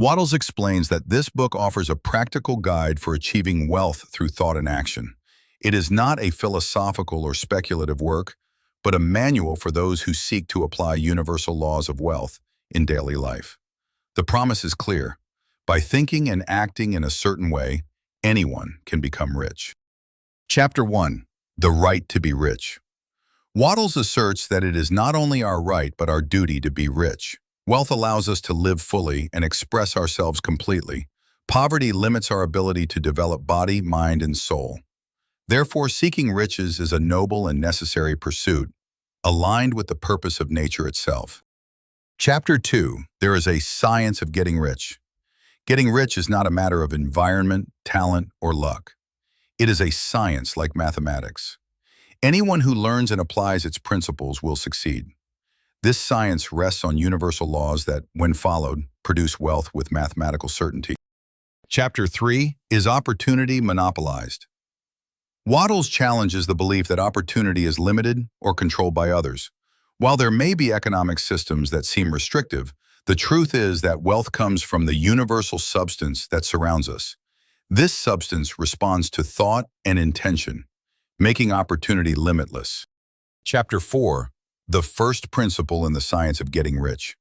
Wattles explains that this book offers a practical guide for achieving wealth through thought and action. It is not a philosophical or speculative work, but a manual for those who seek to apply universal laws of wealth in daily life. The promise is clear. By thinking and acting in a certain way, anyone can become rich. Chapter 1. The Right to be Rich. Wattles asserts that it is not only our right but our duty to be rich. Wealth allows us to live fully and express ourselves completely. Poverty limits our ability to develop body, mind, and soul. Therefore, seeking riches is a noble and necessary pursuit, aligned with the purpose of nature itself. Chapter 2. There is a science of getting rich. Getting rich is not a matter of environment, talent, or luck. It is a science like mathematics. Anyone who learns and applies its principles will succeed. This science rests on universal laws that, when followed, produce wealth with mathematical certainty. Chapter 3 is opportunity monopolized. Wattles challenges the belief that opportunity is limited or controlled by others. While there may be economic systems that seem restrictive, the truth is that wealth comes from the universal substance that surrounds us. This substance responds to thought and intention, making opportunity limitless. Chapter 4. The first principle in the science of getting rich.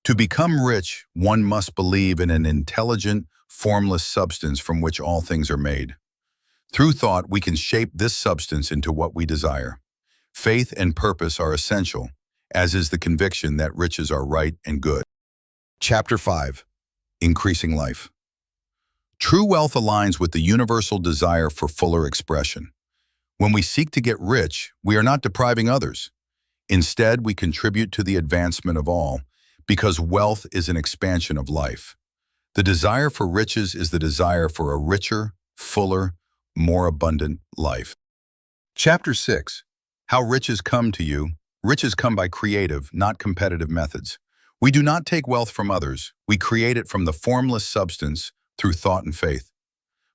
To become rich, one must believe in an intelligent, formless substance from which all things are made. Through thought, we can shape this substance into what we desire. Faith and purpose are essential, as is the conviction that riches are right and good. Chapter 5. Increasing life. True wealth aligns with the universal desire for fuller expression. When we seek to get rich, we are not depriving others. Instead, we contribute to the advancement of all, because wealth is an expansion of life. The desire for riches is the desire for a richer, fuller, more abundant life. Chapter 6. How riches come to you. Riches come by creative, not competitive methods. We do not take wealth from others. We create it from the formless substance through thought and faith.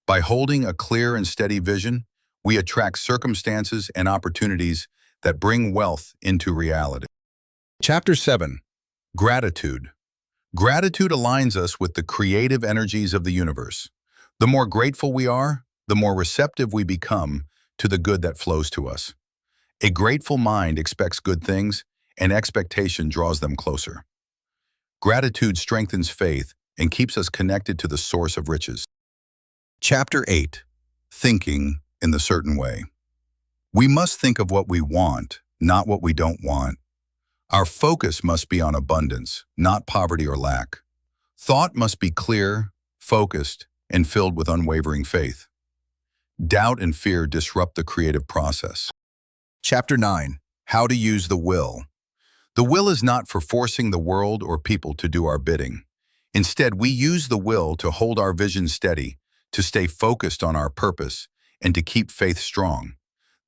By holding a clear and steady vision, we attract circumstances and opportunities that bring wealth into reality. Chapter 7. Gratitude. Gratitude aligns us with the creative energies of the universe. The more grateful we are, the more receptive we become to the good that flows to us. A grateful mind expects good things, and expectation draws them closer. Gratitude strengthens faith and keeps us connected to the source of riches. Chapter 8. Thinking in the certain way. We must think of what we want, not what we don't want. Our focus must be on abundance, not poverty or lack. Thought must be clear, focused, and filled with unwavering faith. Doubt and fear disrupt the creative process. Chapter 9. How to use the will. The will is not for forcing the world or people to do our bidding. Instead, we use the will to hold our vision steady, to stay focused on our purpose, and to keep faith strong.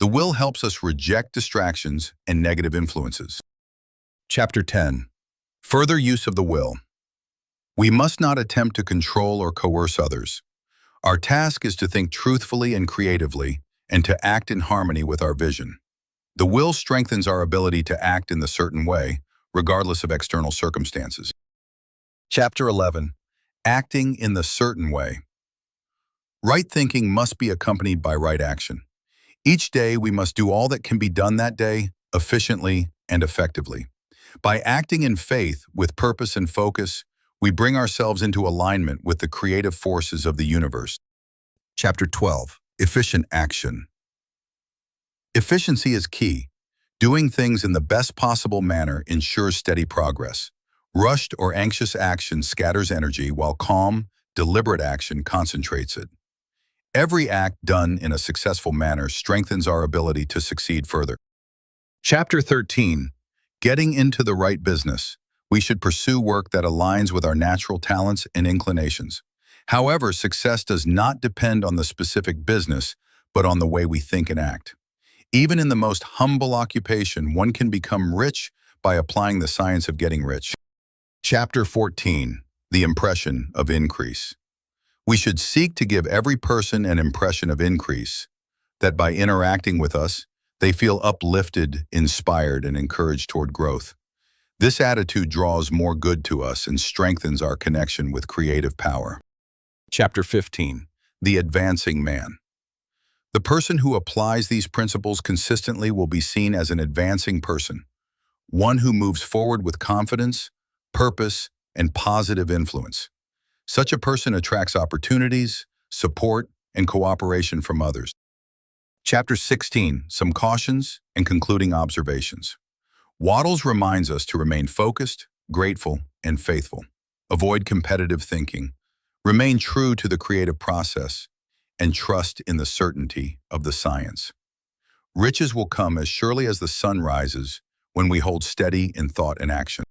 The will helps us reject distractions and negative influences. Chapter 10. Further use of the will. We must not attempt to control or coerce others. Our task is to think truthfully and creatively, and to act in harmony with our vision. The will strengthens our ability to act in the certain way, regardless of external circumstances. Chapter 11. Acting in the certain way. Right thinking must be accompanied by right action. Each day, we must do all that can be done that day, efficiently and effectively. By acting in faith, with purpose and focus, we bring ourselves into alignment with the creative forces of the universe. Chapter 12. Efficient action. Efficiency is key. Doing things in the best possible manner ensures steady progress. Rushed or anxious action scatters energy, while calm, deliberate action concentrates it. Every act done in a successful manner strengthens our ability to succeed further. Chapter 13. Getting into the right business. We should pursue work that aligns with our natural talents and inclinations. However, success does not depend on the specific business, but on the way we think and act. Even in the most humble occupation, one can become rich by applying the science of getting rich. Chapter 14. The impression of increase. We should seek to give every person an impression of increase, that by interacting with us, they feel uplifted, inspired, and encouraged toward growth. This attitude draws more good to us and strengthens our connection with creative power. Chapter 15. The Advancing Man. The person who applies these principles consistently will be seen as an advancing person, one who moves forward with confidence, purpose, and positive influence. Such a person attracts opportunities, support, and cooperation from others. Chapter 16. Some cautions and concluding observations. Wattles reminds us to remain focused, grateful, and faithful. Avoid competitive thinking. Remain true to the creative process and trust in the certainty of the science. Riches will come as surely as the sun rises when we hold steady in thought and action.